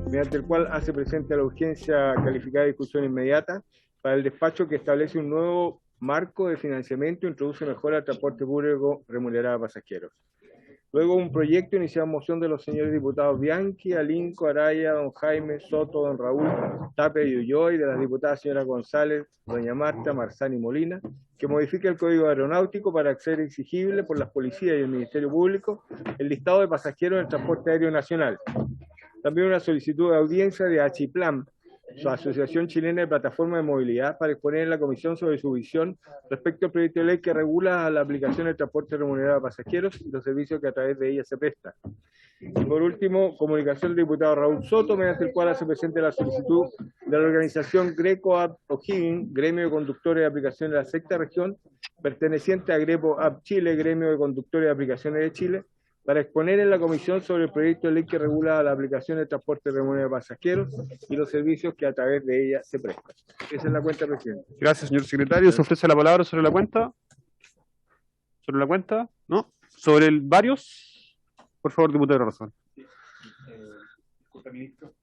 Mediante el cual hace presente la urgencia calificada de discusión inmediata para el despacho que establece un nuevo marco de financiamiento e introduce mejora al transporte público remunerado a pasajeros. Luego un proyecto iniciado en moción de los señores diputados Bianchi, Alinco, Araya, don Jaime, Soto, don Raúl, Tapia y Ulloa, y de las diputadas señora González, doña Marta, Marzán y Molina, que modifica el Código Aeronáutico para hacer exigible por las policías y el Ministerio Público el listado de pasajeros del transporte aéreo nacional. También una solicitud de audiencia de Achiplam, su Asociación Chilena de Plataformas de Movilidad, para exponer en la Comisión sobre su visión respecto al proyecto de ley que regula la aplicación del transporte remunerado de pasajeros y los servicios que a través de ella se prestan. Y por último, comunicación del diputado Raúl Soto, mediante el cual hace presente la solicitud de la organización Greco App O'Higgins, gremio de conductores de aplicaciones de la sexta región, perteneciente a Greco App Chile, gremio de conductores de aplicaciones de Chile, para exponer en la comisión sobre el proyecto de ley que regula la aplicación del transporte remunerado de pasajeros y los servicios que a través de ella se prestan. Esa es la cuenta, presidente. Gracias, señor secretario. ¿Se ofrece la palabra sobre la cuenta? ¿Sobre la cuenta? ¿No? ¿Sobre el varios? Por favor, diputado Razón. Sí. Disculpe, ministro,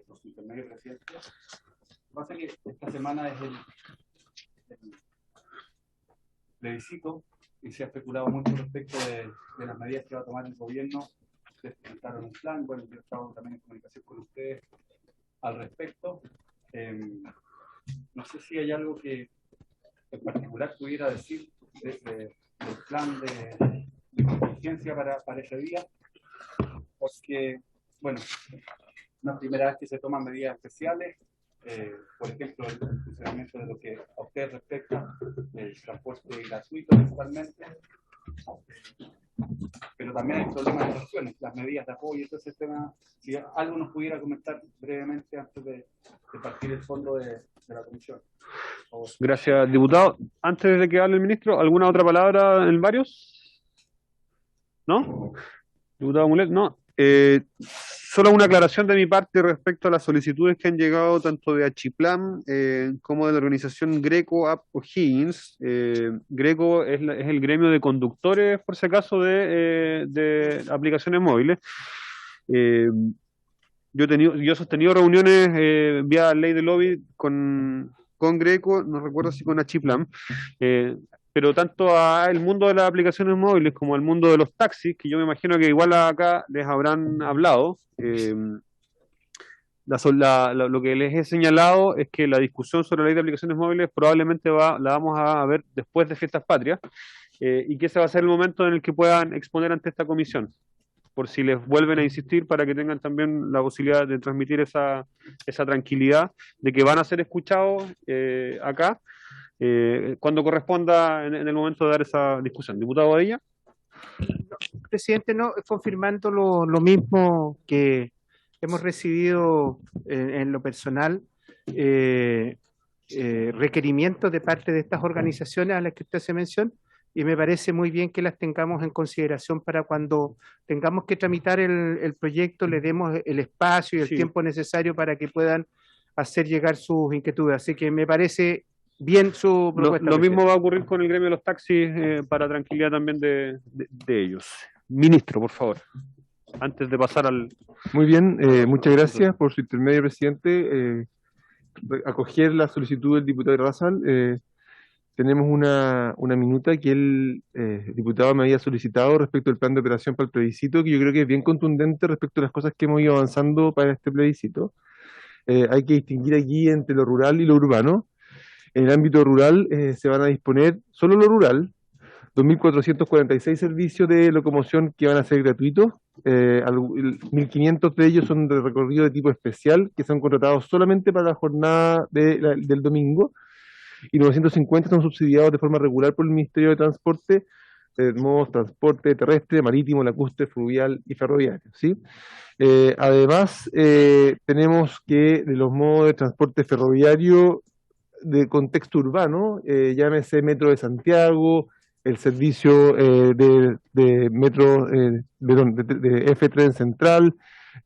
por su intermedio, presidente. Lo que pasa es que esta semana es el plebiscito y se ha especulado mucho respecto de las medidas que va a tomar el gobierno. Ustedes presentaron un plan, bueno, yo he estado también en comunicación con ustedes al respecto. No sé si hay algo que en particular pudiera decir del plan de contingencia para ese día, porque, bueno, no es la primera vez que se toman medidas especiales. Por ejemplo, el funcionamiento de lo que a ustedes respecta, el transporte gratuito principalmente, pero también hay problemas de opciones, las medidas de apoyo, todo ese tema. Si algo nos pudiera comentar brevemente antes de partir el fondo de la comisión. Gracias, diputado. Antes de que hable el ministro, ¿alguna otra palabra en varios? ¿No? Diputado Mulet, no. Solo una aclaración de mi parte respecto a las solicitudes que han llegado tanto de Achiplam como de la organización Greco App O'Higgins. Greco es el gremio de conductores, por si acaso, de aplicaciones móviles. Yo he sostenido reuniones vía ley de lobby con Greco, no recuerdo si con Achiplam, pero tanto al mundo de las aplicaciones móviles como al mundo de los taxis, que yo me imagino que igual acá les habrán hablado. Lo que les he señalado es que la discusión sobre la ley de aplicaciones móviles probablemente la vamos a ver después de Fiestas Patrias, y que ese va a ser el momento en el que puedan exponer ante esta comisión, por si les vuelven a insistir, para que tengan también la posibilidad de transmitir esa tranquilidad de que van a ser escuchados acá, cuando corresponda en el momento de dar esa discusión. Diputado Badilla. Presidente, no, confirmando lo mismo que hemos recibido en lo personal, requerimientos de parte de estas organizaciones a las que usted hace mención, y me parece muy bien que las tengamos en consideración para cuando tengamos que tramitar el proyecto, le demos el espacio y el tiempo necesario para que puedan hacer llegar sus inquietudes. Así que me parece bien su propuesta. Lo mismo va a ocurrir con el gremio de los taxis, para tranquilidad también de ellos. Ministro, por favor, antes de pasar al... Muy bien, muchas gracias por su intermedio, presidente. Acoger la solicitud del diputado Razal. Tenemos una minuta que el diputado me había solicitado respecto al plan de operación para el plebiscito, que yo creo que es bien contundente respecto a las cosas que hemos ido avanzando para este plebiscito. Hay que distinguir aquí entre lo rural y lo urbano. En el ámbito rural se van a disponer, solo lo rural, 2.446 servicios de locomoción que van a ser gratuitos. 1.500 de ellos son de recorrido de tipo especial, que son contratados solamente para la jornada del domingo, y 950 son subsidiados de forma regular por el Ministerio de Transporte, modos transporte terrestre, marítimo, lacustre, fluvial y ferroviario, ¿sí? Además, tenemos que de los modos de transporte ferroviario de contexto urbano, llámese Metro de Santiago, el servicio de metro, de F-Tren Central,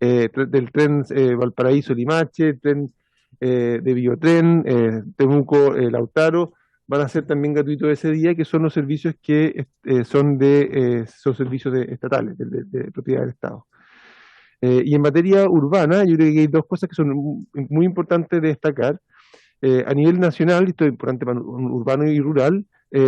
del tren Valparaíso-Limache, tren de Biotren, Temuco, Lautaro, van a ser también gratuitos ese día, que son los servicios que son servicios estatales, de propiedad del Estado. Y en materia urbana, yo creo que hay dos cosas que son muy importantes de destacar. A nivel nacional, esto es importante para urbano y rural,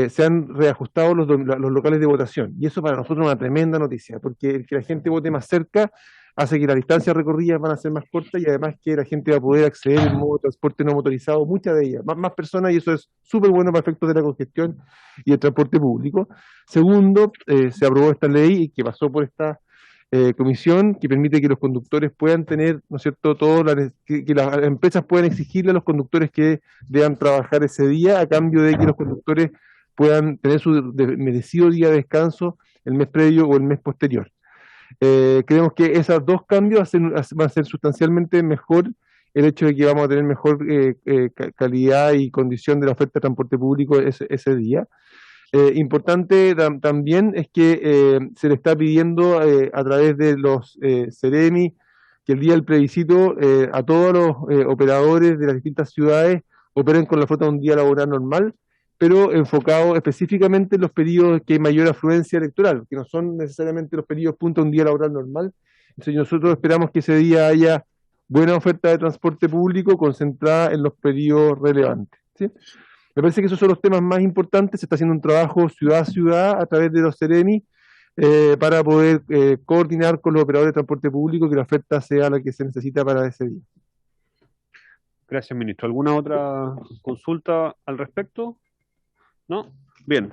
se han reajustado los locales de votación. Y eso para nosotros es una tremenda noticia, porque el que la gente vote más cerca hace que las distancias recorridas van a ser más cortas y además que la gente va a poder acceder en modo de transporte no motorizado, muchas de ellas, más personas, y eso es súper bueno para efectos de la congestión y el transporte público. Segundo, se aprobó esta ley que pasó por esta comisión que permite que los conductores puedan tener, ¿no es cierto?, que las empresas puedan exigirle a los conductores que deban trabajar ese día a cambio de que los conductores puedan tener su merecido día de descanso el mes previo o el mes posterior. Creemos que esos dos cambios van a ser sustancialmente mejor el hecho de que vamos a tener mejor calidad y condición de la oferta de transporte público ese día. Importante también es que se le está pidiendo a través de los Ceremi que el día del plebiscito a todos los operadores de las distintas ciudades operen con la flota un día laboral normal, pero enfocado específicamente en los periodos que hay mayor afluencia electoral, que no son necesariamente los periodos punta un día laboral normal. Entonces nosotros esperamos que ese día haya buena oferta de transporte público concentrada en los periodos relevantes, ¿sí? Me parece que esos son los temas más importantes. Se está haciendo un trabajo ciudad a ciudad a través de los Ceremi para poder coordinar con los operadores de transporte público que la oferta sea la que se necesita para ese día. Gracias, ministro. ¿Alguna otra consulta al respecto? ¿No? Bien.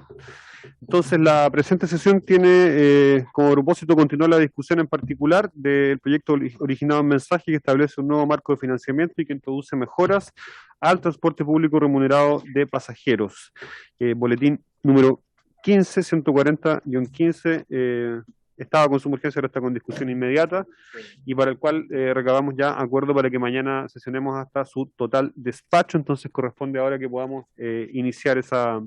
Entonces, la presente sesión tiene como propósito continuar la discusión en particular del proyecto originado en mensaje que establece un nuevo marco de financiamiento y que introduce mejoras al transporte público remunerado de pasajeros. Boletín número 15, 140-15, estaba con su urgencia, ahora está con discusión inmediata, y para el cual recabamos ya acuerdo para que mañana sesionemos hasta su total despacho. Entonces corresponde ahora que podamos iniciar esa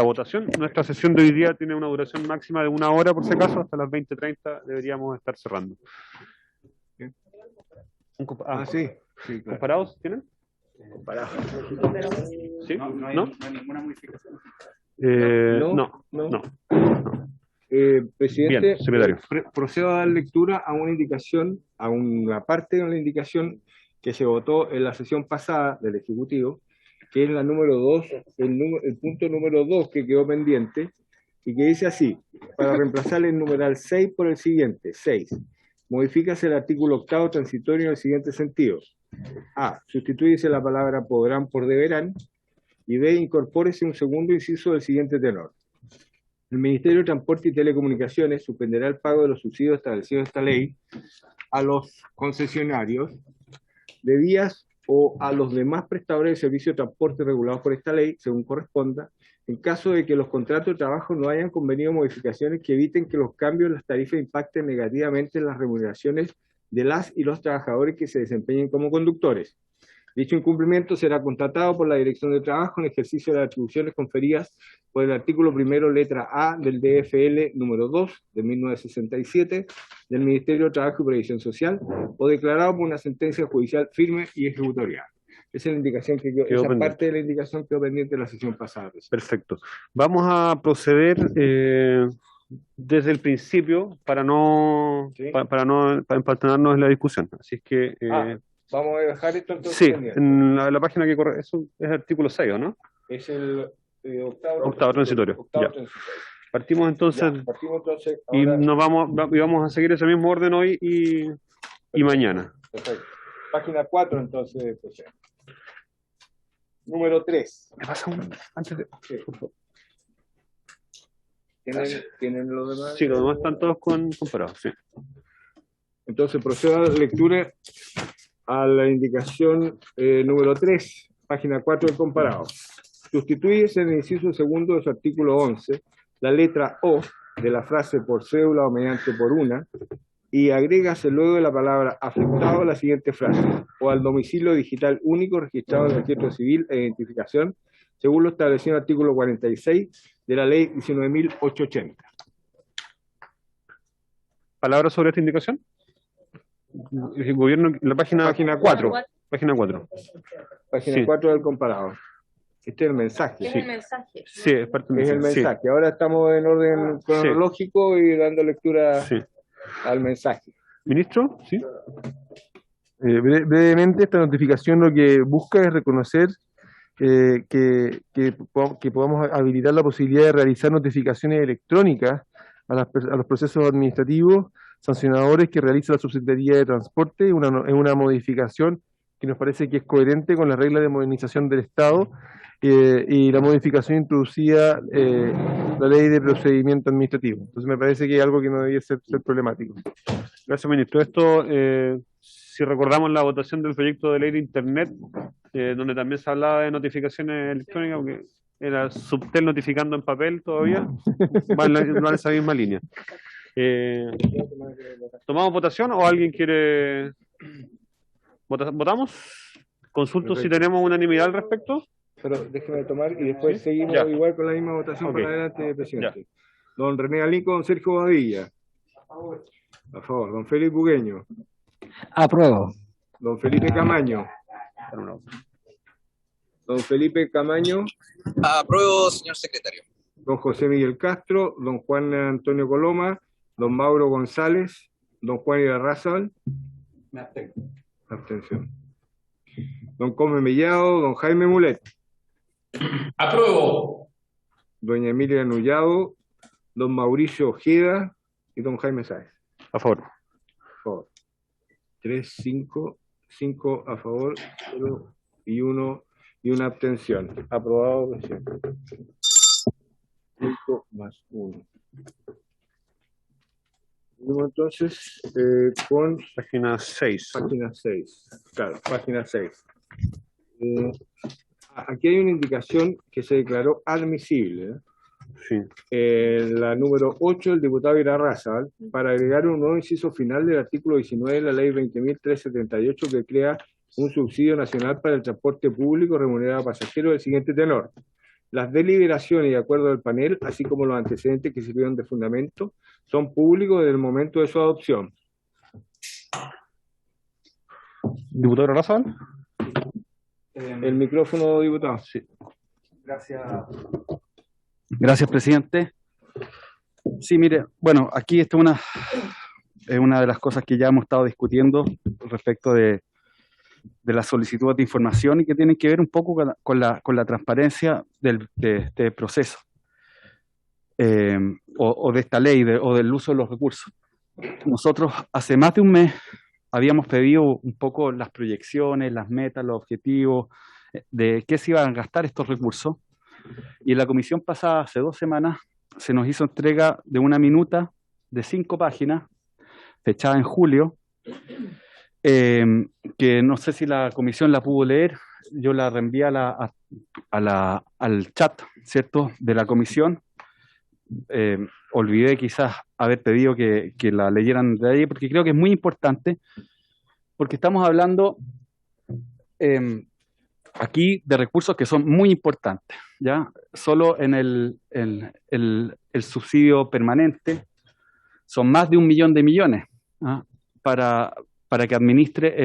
votación. Nuestra sesión de hoy día tiene una duración máxima de 1 hora, por si acaso, hasta las 20:30 deberíamos estar cerrando. Sí, claro. ¿Comparados tienen? Comparados. ¿Sí? No hay ninguna modificación. No. Presidente, Bien, secretario. Procedo a dar lectura a una indicación, a una parte de una indicación que se votó en la sesión pasada del Ejecutivo, que es la número 2, el punto número 2 que quedó pendiente, y que dice así: para reemplazar el numeral 6 por el siguiente, 6. Modifícase el artículo 8º transitorio en el siguiente sentido. A. Sustituyese la palabra podrán por deberán. Y B. Incorpórese un segundo inciso del siguiente tenor. El Ministerio de Transporte y Telecomunicaciones suspenderá el pago de los subsidios establecidos en esta ley a los concesionarios de vías o a los demás prestadores de servicios de transporte regulados por esta ley, según corresponda, en caso de que los contratos de trabajo no hayan convenido modificaciones que eviten que los cambios en las tarifas impacten negativamente en las remuneraciones de las y los trabajadores que se desempeñen como conductores. Dicho incumplimiento será constatado por la Dirección de Trabajo en ejercicio de las atribuciones conferidas por el artículo 1, letra A del DFL número 2 de 1967 del Ministerio de Trabajo y Previsión Social, o declarado por una sentencia judicial firme y ejecutorial. Esa es la indicación que quedó esa parte de la indicación quedó pendiente de la sesión pasada. Perfecto. Vamos a proceder desde el principio para no empantanarnos en la discusión. Así es que vamos a dejar esto entonces. Sí, en la página que corre, eso es el artículo 6, ¿no? Es el octavo transitorio. Partimos entonces, y vamos a seguir ese mismo orden hoy y mañana. Perfecto. Página 4 entonces, pues, número 3. ¿Me pasa antes de...? Sí. ¿Tienen los demás? Sí, los demás están todos comparados, sí. Entonces procedo a la lectura a la indicación número 3, página 4 del comparado. Sustituyese en el inciso segundo de su artículo 11 la letra O de la frase por cédula o mediante por una, y agrégase luego de la palabra afectado la siguiente frase: o al domicilio digital único registrado en el registro civil e identificación, según lo establecido en el artículo 46 de la ley 19.880. ¿Palabras sobre esta indicación? El gobierno, la página 4. Página 4. Página Sí. 4 del comparado. Este es el mensaje. Es Sí. el mensaje. Sí, es parte del Es el mensaje. mensaje. Ahora estamos en orden cronológico y dando lectura Sí. al mensaje. ¿Ministro? Sí. Brevemente, esta notificación lo que busca es reconocer que podamos habilitar la posibilidad de realizar notificaciones electrónicas a los procesos administrativos sancionadores que realiza la Subsecretaría de Transporte. Es una modificación que nos parece que es coherente con las reglas de modernización del Estado y la modificación introducida la Ley de Procedimiento Administrativo. Entonces me parece que es algo que no debería ser problemático. Gracias, ministro. Esto, si recordamos la votación del proyecto de ley de Internet, donde también se hablaba de notificaciones electrónicas, porque era Subtel notificando en papel todavía, va en esa misma línea. ¿Tomamos votación o alguien quiere...? ¿Votamos? Consulto si tenemos unanimidad al respecto. Pero déjeme tomar y después seguimos Ya. igual con la misma votación Ok. para adelante, presidente. Don René Alico, don Sergio Badilla. A favor. Don Félix Bugueño. Apruebo. Don Felipe Camaño. Don Felipe Camaño. Apruebo, señor secretario. Don José Miguel Castro. Don Juan Antonio Coloma. Don Mauro González. Don Juan Irarrázaval. Me abstengo. Abstención. Don Come Mellado. Don Jaime Mulet. Apruebo. Doña Emilia Nullado. Don Mauricio Ojeda. Y don Jaime Sáez. A favor. A favor. 3, 5 a favor, 0 y 1 y una abstención. Aprobado, presidente. 5 más 1. Seguimos entonces con Página 6. página 6. Claro, página 6. Aquí hay una indicación que se declaró admisible, ¿eh? Sí. La número 8 del diputado Irarrázaval, para agregar un nuevo inciso final del artículo 19 de la ley 20.378 que crea un subsidio nacional para el transporte público remunerado a pasajeros del siguiente tenor. Las deliberaciones y acuerdos del panel, así como los antecedentes que sirvieron de fundamento, son públicos desde el momento de su adopción. ¿Diputado Razón? El micrófono, diputado. Sí. Gracias. Gracias, presidente. Sí, mire, bueno, aquí esta es una de las cosas que ya hemos estado discutiendo respecto de la solicitud de información y que tienen que ver un poco con la transparencia de este proceso o de esta ley o del uso de los recursos. Nosotros hace más de un mes habíamos pedido un poco las proyecciones, las metas, los objetivos de qué se iban a gastar estos recursos. Y en la comisión pasada, hace 2 semanas, se nos hizo entrega de una minuta de 5 páginas, fechada en julio, que no sé si la comisión la pudo leer. Yo la reenvié al chat, ¿cierto?, de la comisión. Olvidé quizás haber pedido que la leyeran de ahí, porque creo que es muy importante, porque estamos hablando aquí de recursos que son muy importantes, ¿ya? Solo en el subsidio permanente son más de 1 millón de millones, ¿ah? para que administre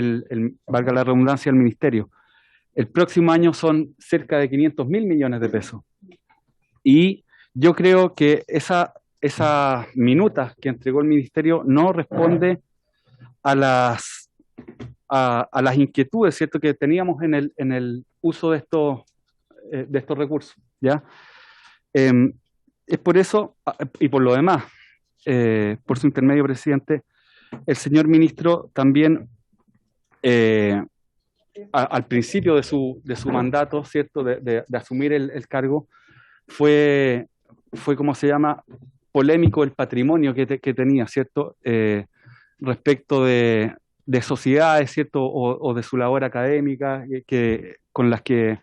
valga la redundancia, el ministerio. El próximo año son cerca de 500.000 millones de pesos. Y yo creo que esa minuta que entregó el ministerio no responde a las inquietudes, ¿cierto?, que teníamos en el uso de estos recursos, ¿ya? Es por eso, y por lo demás, por su intermedio, presidente, el señor ministro también, al principio de su mandato, ¿cierto?, de asumir el cargo, fue, ¿cómo se llama?, polémico el patrimonio que tenía, ¿cierto?, respecto de sociedades, ¿cierto?, o de su labor académica, con las que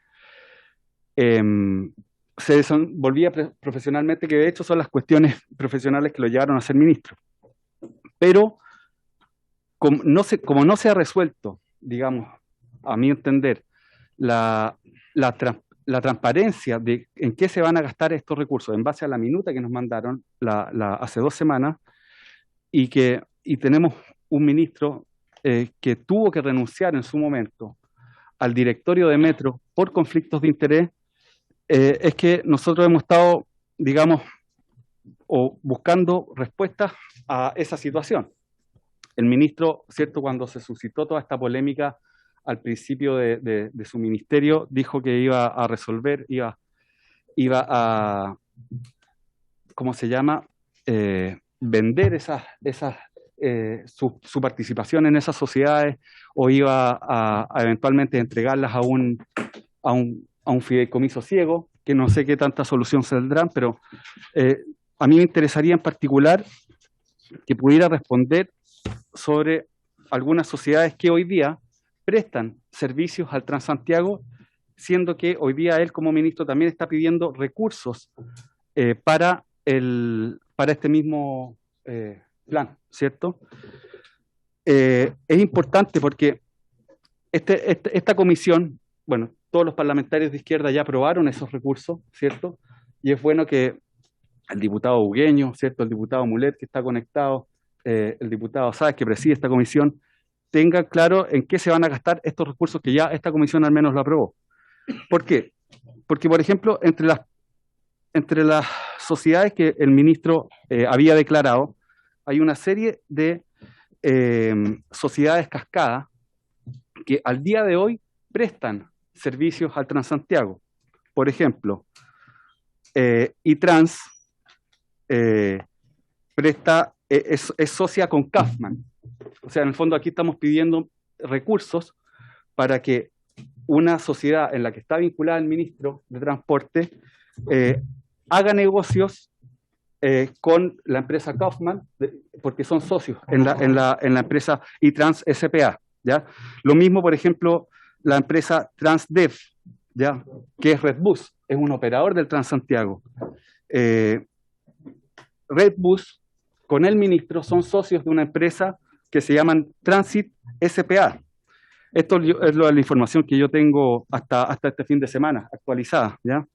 se desenvolvía profesionalmente, que de hecho son las cuestiones profesionales que lo llevaron a ser ministro. Pero como no se ha resuelto, digamos, a mi entender, la transparencia de en qué se van a gastar estos recursos en base a la minuta que nos mandaron hace 2 semanas, y tenemos un ministro que tuvo que renunciar en su momento al directorio de Metro por conflictos de interés, es que nosotros hemos estado, digamos, o buscando respuestas a esa situación. El ministro, ¿cierto?, cuando se suscitó toda esta polémica al principio de su ministerio, dijo que iba a resolver, iba a, ¿cómo se llama?, vender su participación en esas sociedades, o iba a eventualmente entregarlas a un fideicomiso ciego, que no sé qué tanta solución saldrán, pero a mí me interesaría en particular que pudiera responder sobre algunas sociedades que hoy día prestan servicios al Transantiago, siendo que hoy día él como ministro también está pidiendo recursos para este mismo plan, ¿cierto? Es importante porque esta comisión, bueno, todos los parlamentarios de izquierda ya aprobaron esos recursos, ¿cierto? Y es bueno que el diputado Bugueño, ¿cierto?, el diputado Mulet, que está conectado, el diputado Sáez, que preside esta comisión, tengan claro en qué se van a gastar estos recursos que ya esta comisión al menos lo aprobó. ¿Por qué? Porque, por ejemplo, entre las sociedades que el ministro había declarado, hay una serie de sociedades cascadas que al día de hoy prestan servicios al Transantiago. Por ejemplo, Itrans es socia con Kaufman. O sea, en el fondo aquí estamos pidiendo recursos para que una sociedad en la que está vinculada el ministro de Transporte haga negocios con la empresa Kaufman, porque son socios en la empresa Itrans S.p.A. ¿ya? Lo mismo, por ejemplo, la empresa Transdev, ¿ya?, que es Redbus, es un operador del Transantiago. Redbus, con el ministro, son socios de una empresa que se llaman Transit S.p.A. Esto es la información que yo tengo hasta este fin de semana, actualizada, ¿ya?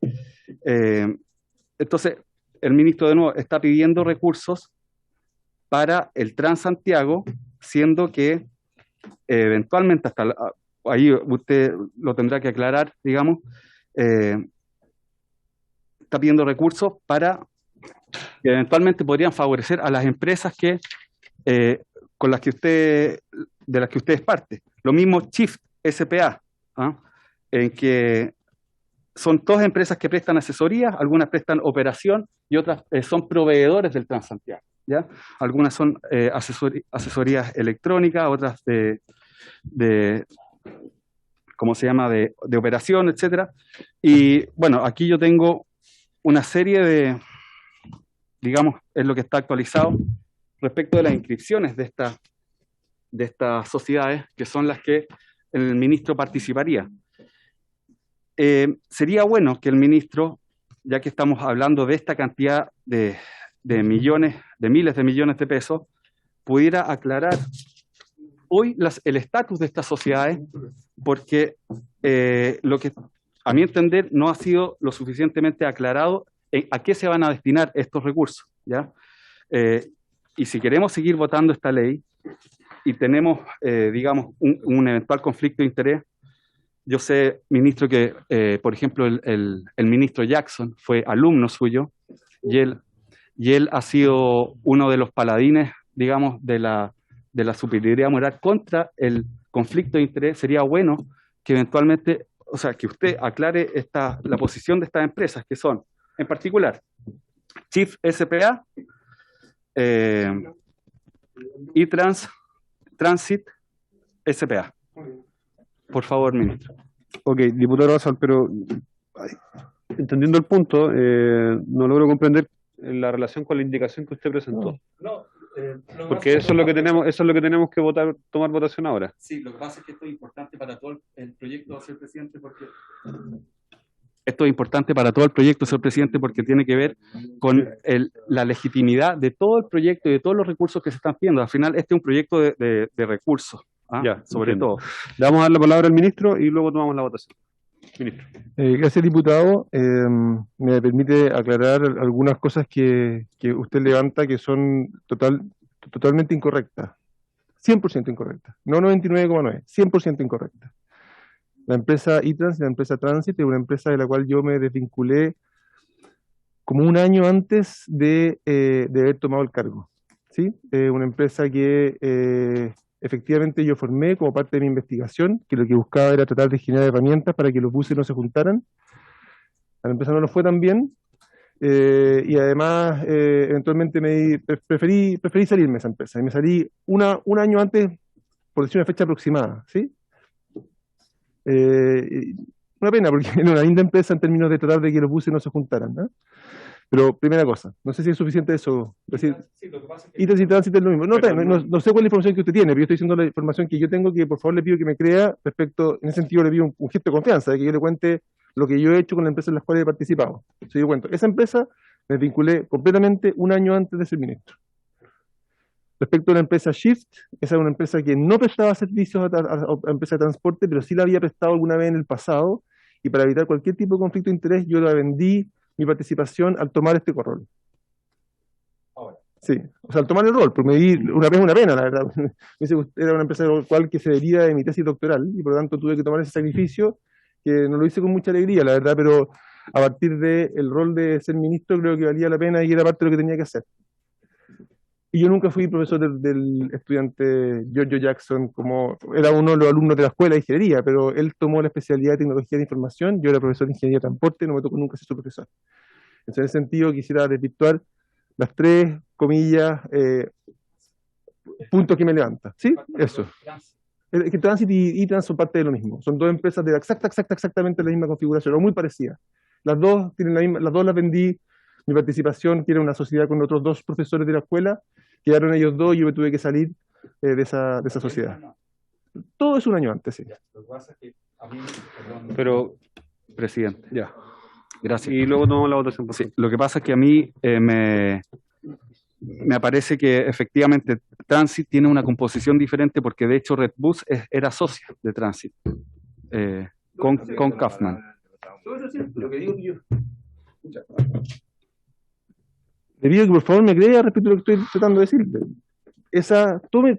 Entonces, el ministro de nuevo está pidiendo recursos para el Transantiago, siendo que eventualmente, ahí usted lo tendrá que aclarar, digamos, está pidiendo recursos para que eventualmente podrían favorecer a las empresas de las que usted es parte. Lo mismo Shift S.p.A., en que son todas empresas que prestan asesorías, algunas prestan operación y otras son proveedores del Transantiago, ¿ya? Algunas son asesorías electrónicas, otras ¿cómo se llama?, de operación, etcétera. Y bueno, aquí yo tengo una serie de, digamos, es lo que está actualizado respecto de las inscripciones de estas sociedades, que son las que el ministro participaría. Sería bueno que el ministro, ya que estamos hablando de esta cantidad de millones, de miles de millones de pesos, pudiera aclarar hoy el estatus de estas sociedades, porque lo que, a mi entender, no ha sido lo suficientemente aclarado a qué se van a destinar estos recursos, ¿ya? Y si queremos seguir votando esta ley y tenemos, digamos, un eventual conflicto de interés, yo sé, ministro, que, por ejemplo, el ministro Jackson fue alumno suyo y él ha sido uno de los paladines, digamos, de la superioridad moral contra el conflicto de interés. Sería bueno que eventualmente, o sea, que usted aclare la posición de estas empresas, que son, en particular, Chief S.p.A. y Transit S.p.A. Por favor, ministro. Ok, diputado Razal, pero entendiendo el punto, no logro comprender la relación con la indicación que usted presentó. Porque eso es lo que tenemos que tomar votación ahora. Sí, lo que pasa es que esto es importante para todo el proyecto, señor presidente, porque esto es importante para todo el proyecto, señor presidente, porque tiene que ver con la legitimidad de todo el proyecto y de todos los recursos que se están pidiendo. Al final, este es un proyecto de recursos, sobre todo. Le vamos a dar la palabra al ministro y luego tomamos la votación. Ministro. Gracias, diputado. Me permite aclarar algunas cosas que usted levanta que son totalmente incorrectas. 100% incorrectas. No 99,9, 100% incorrectas. La empresa E-Trans y la empresa Transit es una empresa de la cual yo me desvinculé como un año antes de haber tomado el cargo, ¿sí? Una empresa que efectivamente yo formé como parte de mi investigación, que lo que buscaba era tratar de generar herramientas para que los buses no se juntaran. A la empresa no nos fue tan bien, y además eventualmente preferí salirme de esa empresa, y me salí un año antes, por decir una fecha aproximada, ¿sí? Una pena, porque era una linda empresa en términos de tratar de que los buses no se juntaran, ¿no? Pero primera cosa, no sé si es suficiente eso. Decir, Sí, lo que pasa es que y Transit es lo mismo. No sé cuál es la información que usted tiene, pero yo estoy diciendo la información que yo tengo, que por favor le pido que me crea respecto, en ese sentido le pido un gesto de confianza, de que yo le cuente lo que yo he hecho con la empresa en las cuales he participado. Si yo cuento, esa empresa me vinculé completamente un año antes de ser ministro. Respecto a la empresa Shift, esa es una empresa que no prestaba servicios a empresas de transporte, pero sí la había prestado alguna vez en el pasado, y para evitar cualquier tipo de conflicto de interés, yo la vendí mi participación al tomar este rol. Sí, o sea, al tomar el rol, porque me di una vez una pena, la verdad. Era una empresa de la cual que se deriva de mi tesis doctoral, y por lo tanto tuve que tomar ese sacrificio, que no lo hice con mucha alegría, la verdad, pero a partir del rol de ser ministro creo que valía la pena y era parte de lo que tenía que hacer. Y yo nunca fui profesor del estudiante Giorgio Jackson, como era uno de los alumnos de la escuela de ingeniería, pero él tomó la especialidad de tecnología de información, yo era profesor de ingeniería de transporte, no me tocó nunca ser su profesor. Entonces, en ese sentido, quisiera desvirtuar las tres, comillas, puntos que me levantan. ¿Sí? Eso. Es que Transit y E-Trans son parte de lo mismo. Son dos empresas de exactamente la misma configuración, o muy parecidas. Las dos tienen las dos las vendí. Mi participación, que era una sociedad con otros dos profesores de la escuela, quedaron ellos dos y yo me tuve que salir de esa sociedad. Todo es un año antes, sí. lo que pasa es que a mí, perdón, Pero, Presidente. ya. Gracias. Y luego tomamos la votación. Sí, lo que pasa es que a mí me aparece que efectivamente Transit tiene una composición diferente, porque de hecho Redbus era socia de Transit, con Kaufman. Lo que digo yo. Le pido que por favor me crea respecto a lo que estoy tratando de decirle.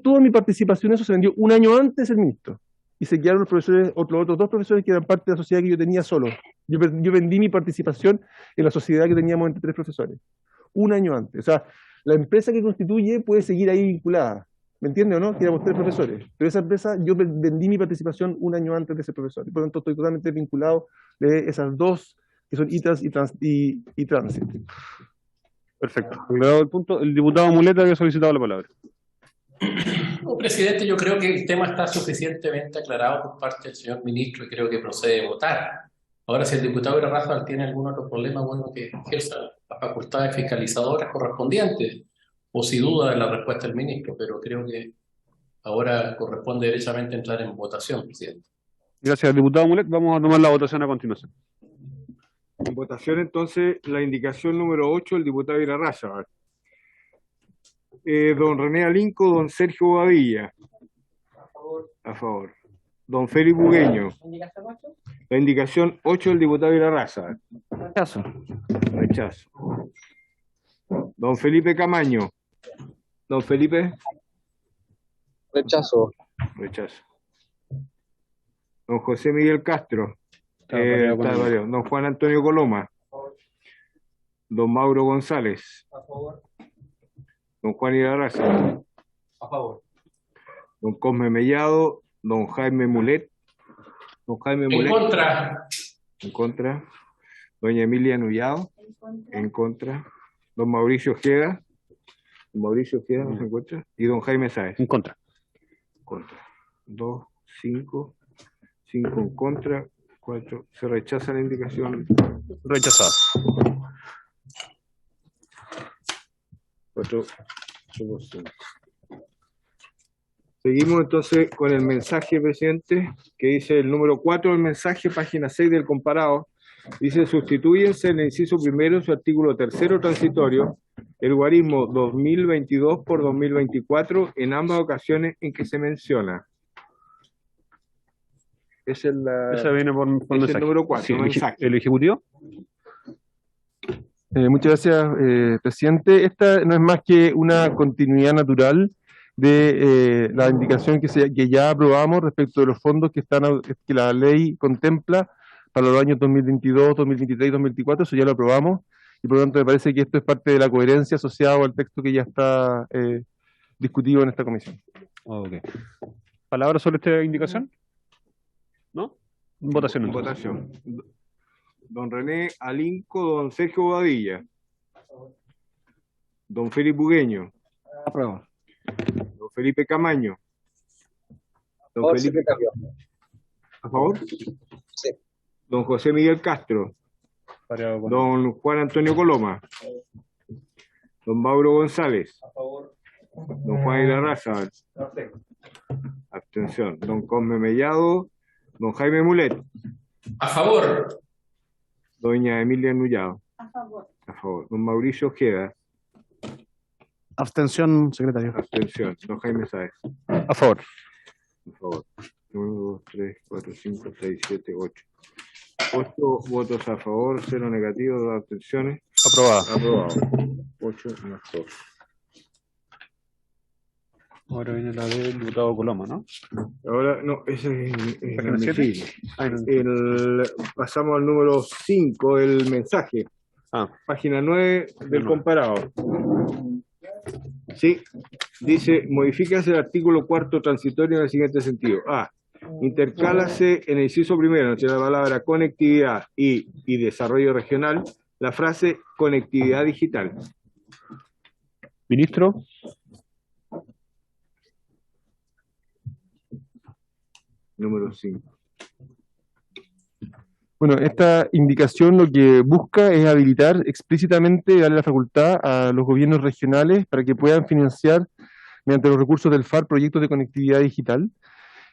Toda mi participación en eso se vendió un año antes de ser ministro. Y se quedaron los profesores, los otros dos profesores que eran parte de la sociedad que yo tenía solo. Yo vendí mi participación en la sociedad que teníamos entre tres profesores. Un año antes. O sea, la empresa que constituye puede seguir ahí vinculada. ¿Me entiende o no? Que éramos tres profesores. Pero esa empresa, yo vendí mi participación un año antes de ser profesor. Y por lo tanto estoy totalmente vinculado de esas dos, que son E-Trans y Transit. Perfecto. Aclarado el punto, el diputado Muleta había solicitado la palabra. No, presidente, yo creo que el tema está suficientemente aclarado por parte del señor ministro y creo que procede a votar. Ahora, si el diputado Irarrázaval tiene algún otro problema, bueno, que ejerza las facultades fiscalizadoras correspondientes, o si duda de la respuesta del ministro, pero creo que ahora corresponde derechamente entrar en votación, presidente. Gracias, diputado Mulet. Vamos a tomar la votación a continuación. En votación, entonces, la indicación número 8, el diputado Irarrázaval. Don René Alinco, don Sergio Bobadilla. A favor. Don Félix Bugueño. La indicación 8, el diputado Irarrázaval. Rechazo. Rechazo. Don Felipe Camaño. Don Felipe. Rechazo. Rechazo. Don José Miguel Castro. Está variado. Don Juan Antonio Coloma. Don Mauro González. a favor, Don Juan Irarrázaval. a favor. Don Cosme Mellado. Don Jaime Mulet. Don Jaime En Mulet. contra. En contra. Doña Emilia Nullado. En contra. Don Mauricio Ojeda. Don Mauricio Ojeda no se encuentra. Y don Jaime Sáez. En contra. Contra. 2, 5. 5 en contra. 4. Se rechaza la indicación. Rechazado. 4. Somos 5. Seguimos entonces con el mensaje, presidente, que dice el número 4 del mensaje, página 6 del comparado. Dice, sustituyense en el inciso primero, su artículo tercero transitorio, el guarismo 2022 por 2024 en ambas ocasiones en que se menciona. Esa es la... Esa viene por mensaje. el número 4, Sí, mensaje. ¿El Ejecutivo? Muchas gracias, presidente. Esta no es más que una continuidad natural de la indicación que ya aprobamos respecto de los fondos que la ley contempla para los años 2022, 2023 y 2024, eso ya lo aprobamos, y por lo tanto me parece que esto es parte de la coherencia asociada al texto que ya está discutido en esta comisión. Ok. ¿Palabras sobre esta indicación? ¿No? Votación entonces. Votación. Don René Alinco, don Sergio Bobadilla. Don Felipe Bugueño. Apruebo. Don Felipe Camaño. Don Felipe ¿A favor? Sí. Don José Miguel Castro. Don Juan Antonio Coloma. Don Mauro González. A favor. Don Juan Irarrázaval. Abstención. Don Cosme Mellado. Don Jaime Mulet. A favor. Doña Emilia Nullado. A favor. A favor. Don Mauricio Ojeda. Abstención, secretario. Abstención. Don Jaime Sáez. A favor. A favor. 1, 2, 3, 4, 5, 6, 7, 8. 8 votos a favor, 0 negativos, 2 abstenciones. Aprobada. Aprobado. 8 más 2. Ahora viene la del diputado Coloma, ¿no? Ahora, no, ese es ¿Página 7? Pasamos al número 5, el mensaje. Página 9 del comparado. Sí, dice, modifícase el artículo 4º transitorio en el siguiente sentido. A. Intercálase en el inciso primero, entre la palabra conectividad y desarrollo regional, la frase conectividad digital. Ministro. Número 5. Bueno, esta indicación lo que busca es habilitar explícitamente, darle la facultad a los gobiernos regionales para que puedan financiar, mediante los recursos del FAR, proyectos de conectividad digital.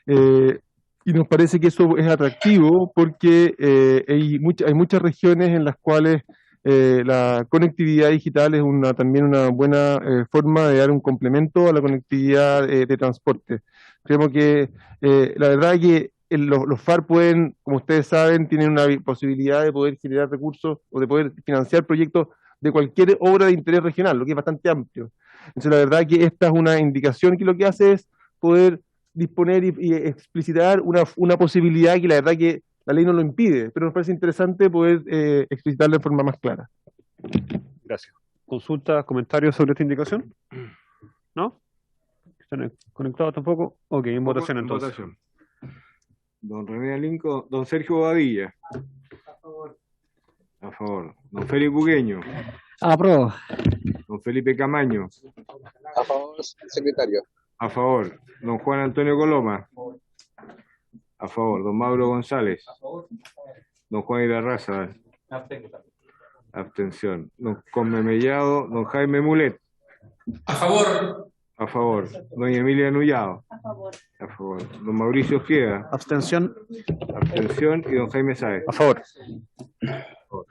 Y nos parece que eso es atractivo porque hay muchas regiones en las cuales la conectividad digital es también una buena forma de dar un complemento a la conectividad de transporte. Creemos que la verdad es que los FAR pueden, como ustedes saben, tienen una posibilidad de poder generar recursos o de poder financiar proyectos de cualquier obra de interés regional, lo que es bastante amplio. Entonces la verdad que esta es una indicación que lo que hace es poder disponer y explicitar una posibilidad que la verdad que la ley no lo impide, pero nos parece interesante poder explicitarla de forma más clara. Gracias. ¿Consultas, comentarios sobre esta indicación? ¿No? ¿Están conectados tampoco? Ok, en votación entonces. Votación. Don René Alinco, don Sergio Bobadilla. A favor. A favor. Don Felipe Bugueño. Apruebo. Don Felipe Camaño. A favor, secretario. A favor. Don Juan Antonio Coloma. A favor. Don Mauro González. Don Juan Irarrázaval. Abstención. Don Cosme Mellado. Don Jaime Mulet. A favor. A favor. Doña Emilia Nullado. A favor. A favor. Don Mauricio Ojeda. Abstención. Abstención. Y don Jaime Sáez. A favor.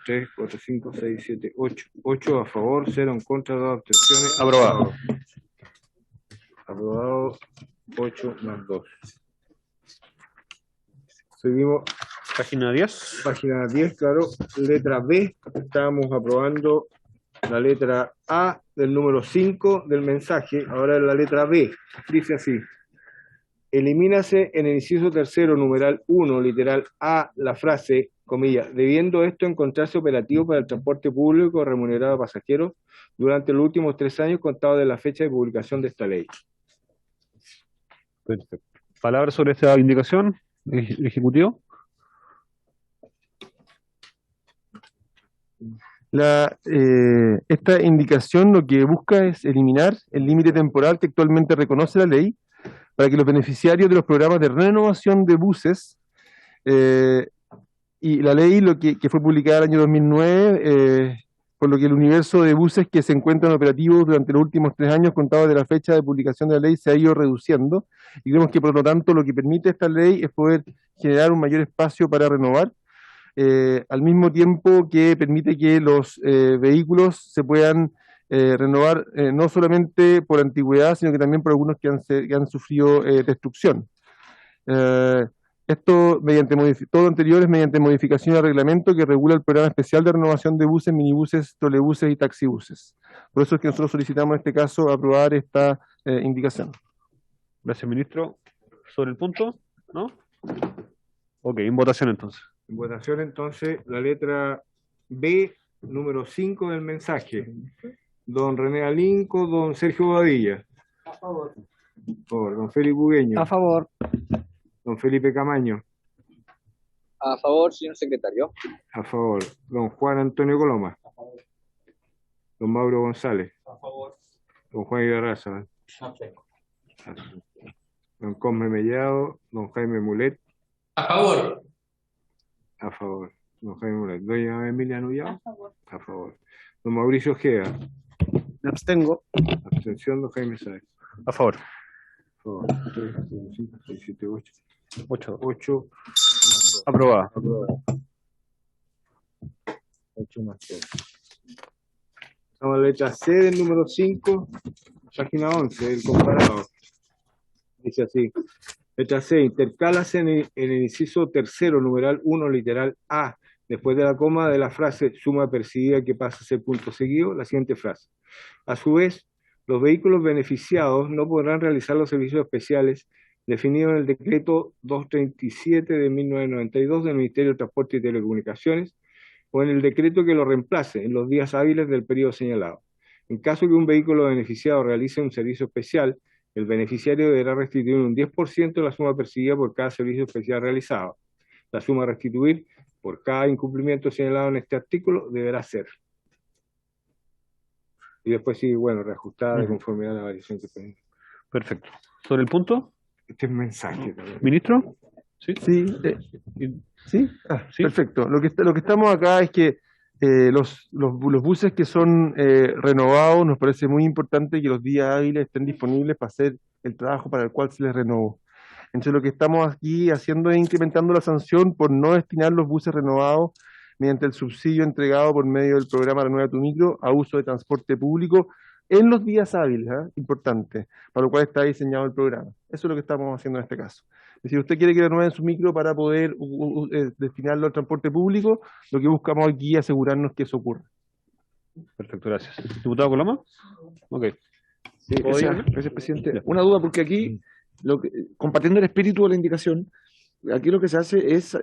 3, 4, 5, 6, 7, 8. 8 a favor, 0 en contra, 2 abstenciones. Aprobado. Aprobado. 8 más 2. Seguimos. Página 10. Página 10, claro. Letra B. Estábamos aprobando la letra A del número 5 del mensaje. Ahora la letra B. Dice así. Elimínase en el inciso tercero, numeral 1, literal A, la frase, comillas, debiendo esto encontrarse operativo para el transporte público remunerado a pasajeros durante los últimos 3 años contados de la fecha de publicación de esta ley. Perfecto. ¿Palabras sobre esta indicación, Ejecutivo? Esta indicación lo que busca es eliminar el límite temporal que actualmente reconoce la ley para que los beneficiarios de los programas de renovación de buses y la ley que fue publicada el año 2009, por lo que el universo de buses que se encuentran operativos durante los últimos 3 años contados de la fecha de publicación de la ley se ha ido reduciendo, y creemos que por lo tanto lo que permite esta ley es poder generar un mayor espacio para renovar, al mismo tiempo que permite que los vehículos se puedan renovar no solamente por antigüedad, sino que también por algunos que han sufrido destrucción. Esto todo lo anterior es mediante modificación al reglamento que regula el programa especial de renovación de buses, minibuses, trolebuses y taxibuses. Por eso es que nosotros solicitamos en este caso aprobar esta indicación. Gracias, ministro. ¿Sobre el punto? ¿No? Ok, en votación entonces. En votación entonces la letra B, número 5 del mensaje. Don René Alinco, don Sergio Bobadilla. A favor. Por don Felipe Bugueño. A favor. Don Felipe Camaño. A favor, señor secretario. A favor. Don Juan Antonio Coloma. A favor. Don Mauro González. A favor. Don Juan Ibarraza. Don Cosme Mellado. Don Jaime Mulet. A favor. A favor. Don Jaime Mulet. Doña Emilia Nullao. A favor. A favor. Don Mauricio Ojeda. Me abstengo. Abstención. Don Jaime Sáez. A favor. A favor. 3, 4, 5, 6, 7, 8. 8. 8. Aprobada. 8 más 3. Vamos a la letra C del número 5, página 11, del comparado. Dice así. Letra C, intercálase en el inciso tercero, numeral 1, literal A, después de la coma de la frase suma percibida que pasa a ser punto seguido, la siguiente frase. A su vez, los vehículos beneficiados no podrán realizar los servicios especiales definidos en el decreto 237 de 1992 del Ministerio de Transporte y Telecomunicaciones o en el decreto que lo reemplace en los días hábiles del periodo señalado. En caso que un vehículo beneficiado realice un servicio especial, el beneficiario deberá restituir un 10% de la suma percibida por cada servicio especial realizado. La suma a restituir por cada incumplimiento señalado en este artículo deberá ser. Y después sí, bueno, reajustada de conformidad a la variación que tenga. Perfecto. ¿Sobre el punto? Este es mensaje también. ¿Ministro? Sí. Sí, ¿sí? Sí. Perfecto. Lo que estamos acá es que los buses que son renovados, nos parece muy importante que los días hábiles estén disponibles para hacer el trabajo para el cual se les renovó. Entonces lo que estamos aquí haciendo es incrementando la sanción por no destinar los buses renovados mediante el subsidio entregado por medio del programa Renueva tu Micro a uso de transporte público en los días hábiles, importante, para lo cual está diseñado el programa. Eso es lo que estamos haciendo en este caso. Es decir, usted quiere que renueven su micro para poder destinarlo al transporte público, lo que buscamos aquí es asegurarnos que eso ocurra. Perfecto, gracias. ¿Diputado Coloma? Ok. Sí, gracias, presidente. Una duda, porque aquí, compartiendo el espíritu de la indicación, aquí lo que se hace es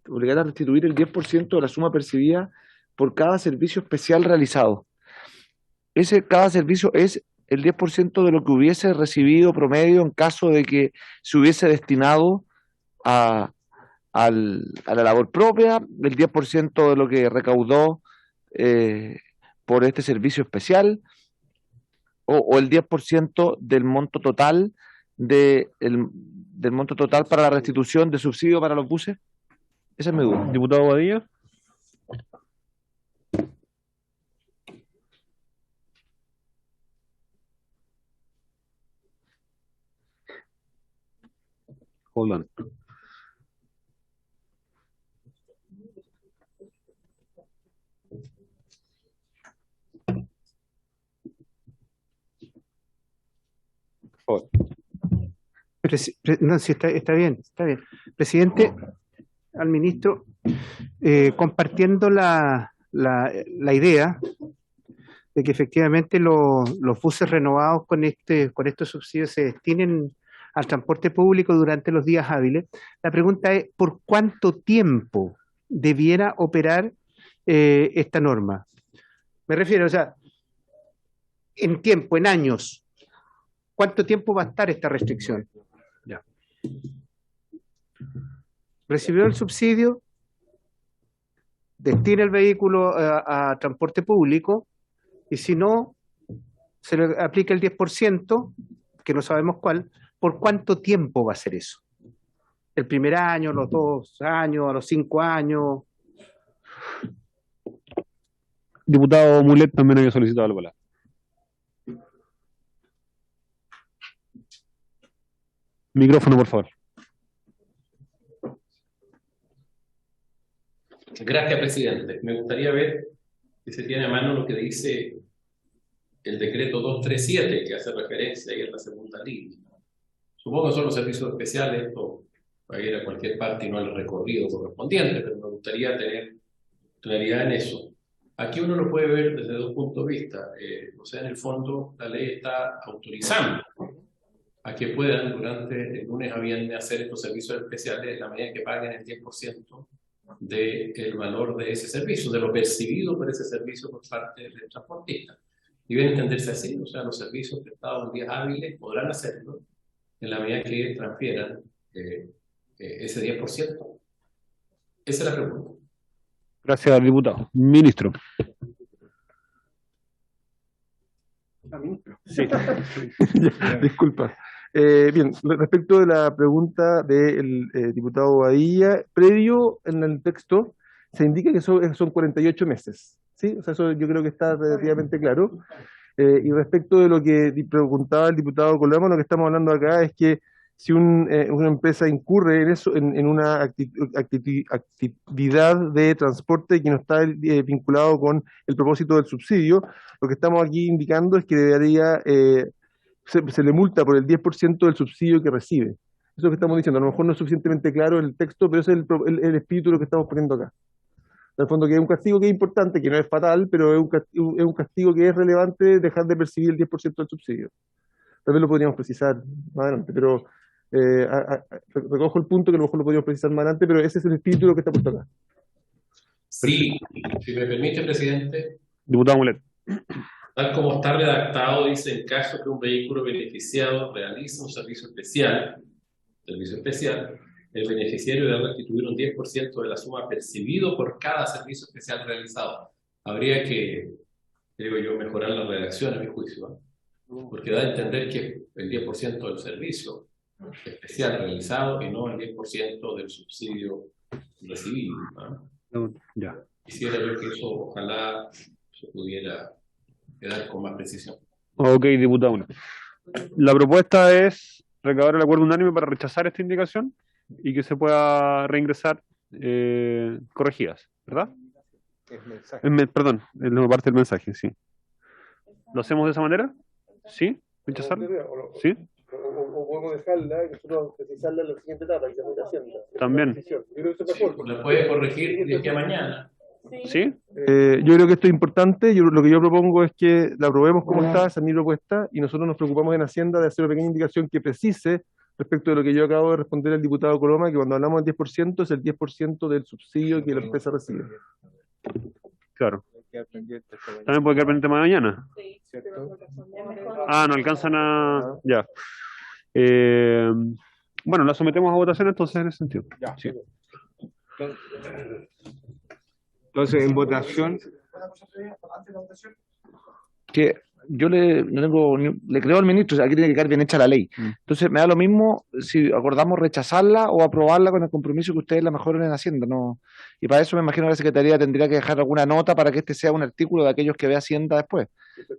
obligar a restituir el 10% de la suma percibida por cada servicio especial realizado. Cada servicio es el 10% de lo que hubiese recibido promedio en caso de que se hubiese destinado a la labor propia, el 10% de lo que recaudó por este servicio especial, o el 10% del monto total del monto total para la restitución de subsidio para los buses. Esa es mi duda. Diputado Bobadilla. Hold on. No, sí, está bien, está bien. Presidente, al ministro, compartiendo la idea de que efectivamente los buses renovados con estos subsidios se destinen al transporte público durante los días hábiles, la pregunta es, ¿por cuánto tiempo debiera operar esta norma? Me refiero, o sea, en tiempo, en años, ¿cuánto tiempo va a estar esta restricción? Ya. Recibió el subsidio, destina el vehículo a transporte público, y si no, se le aplica el 10%, que no sabemos cuál. ¿Por cuánto tiempo va a ser eso? ¿El primer año, los 2 años, a los 5 años? Diputado Mulet también había solicitado la palabra. Micrófono, por favor. Gracias, presidente. Me gustaría ver si se tiene a mano lo que dice el decreto 237, que hace referencia ahí a la segunda línea. Supongo que son los servicios especiales, esto va a ir a cualquier parte y no al recorrido correspondiente, pero me gustaría tener claridad en eso. Aquí uno lo puede ver desde dos puntos de vista. O sea, en el fondo, la ley está autorizando a que puedan durante el lunes a viernes hacer estos servicios especiales en la medida que paguen el 10% del valor de ese servicio, de lo percibido por ese servicio por parte del transportista. Y debe entenderse así, o sea, los servicios prestados en días hábiles podrán hacerlo en la medida que transfieran ese 10%. Esa es la pregunta. Gracias, diputado. Ministro. Sí. Disculpa. Bien, respecto de la pregunta del diputado Badilla, previo en el texto se indica que son 48 meses. ¿Sí? O sea, eso yo creo que está relativamente claro. Y respecto de lo que preguntaba el diputado Coloma, lo que estamos hablando acá es que si una empresa incurre en eso, en una actividad de transporte que no está vinculado con el propósito del subsidio, lo que estamos aquí indicando es que debería se le multa por el 10% del subsidio que recibe. Eso es lo que estamos diciendo. A lo mejor no es suficientemente claro en el texto, pero ese es el espíritu de lo que estamos poniendo acá. En el fondo, que es un castigo que es importante, que no es fatal, pero es un castigo que es relevante dejar de percibir el 10% del subsidio. Tal vez lo podríamos precisar más adelante, pero recojo el punto que a lo mejor lo podríamos precisar más adelante, pero ese es el espíritu de lo que está puesto acá. Sí, si me permite, presidente. Diputado Mulet. Tal como está redactado, dice, en caso que un vehículo beneficiado realice un servicio especial, el beneficiario debe restituir un 10% de la suma percibido por cada servicio especial realizado. Habría que, creo yo, mejorar la redacción, a mi juicio, ¿no? Porque da a entender que el 10% del servicio especial realizado y no el 10% del subsidio recibido, ¿no? Ya. Quisiera yo que eso, ojalá, se pudiera quedar con más precisión. Ok, diputado. La propuesta es recabar el acuerdo unánime para rechazar esta indicación y que se pueda reingresar corregidas, ¿verdad? Perdón, es la parte del mensaje, sí. ¿Lo hacemos de esa manera? ¿Sí? ¿Rechazarlo? ¿Sí? O podemos dejarla y nosotros precisarla en la siguiente etapa, que es Hacienda. También. Yo creo que eso es mejor. ¿Lo puede corregir de aquí a mañana? ¿Sí? Yo creo que esto es importante. Lo que yo propongo es que la aprobemos como está, esa es mi propuesta, y nosotros nos preocupamos en Hacienda de hacer una pequeña indicación que precise respecto de lo que yo acabo de responder al diputado Coloma, que cuando hablamos del 10% es el 10% del subsidio que la empresa recibe. Claro. También puede quedar pendiente mañana. Ah, no alcanzan a... Ya. Bueno, la sometemos a votación entonces en ese sentido. Sí. Entonces, en votación... Que yo le creo al ministro, o sea, aquí tiene que quedar bien hecha la ley. Entonces me da lo mismo si acordamos rechazarla o aprobarla con el compromiso que ustedes la mejoren en Hacienda, ¿no? Y para eso me imagino que la Secretaría tendría que dejar alguna nota para que este sea un artículo de aquellos que ve Hacienda después,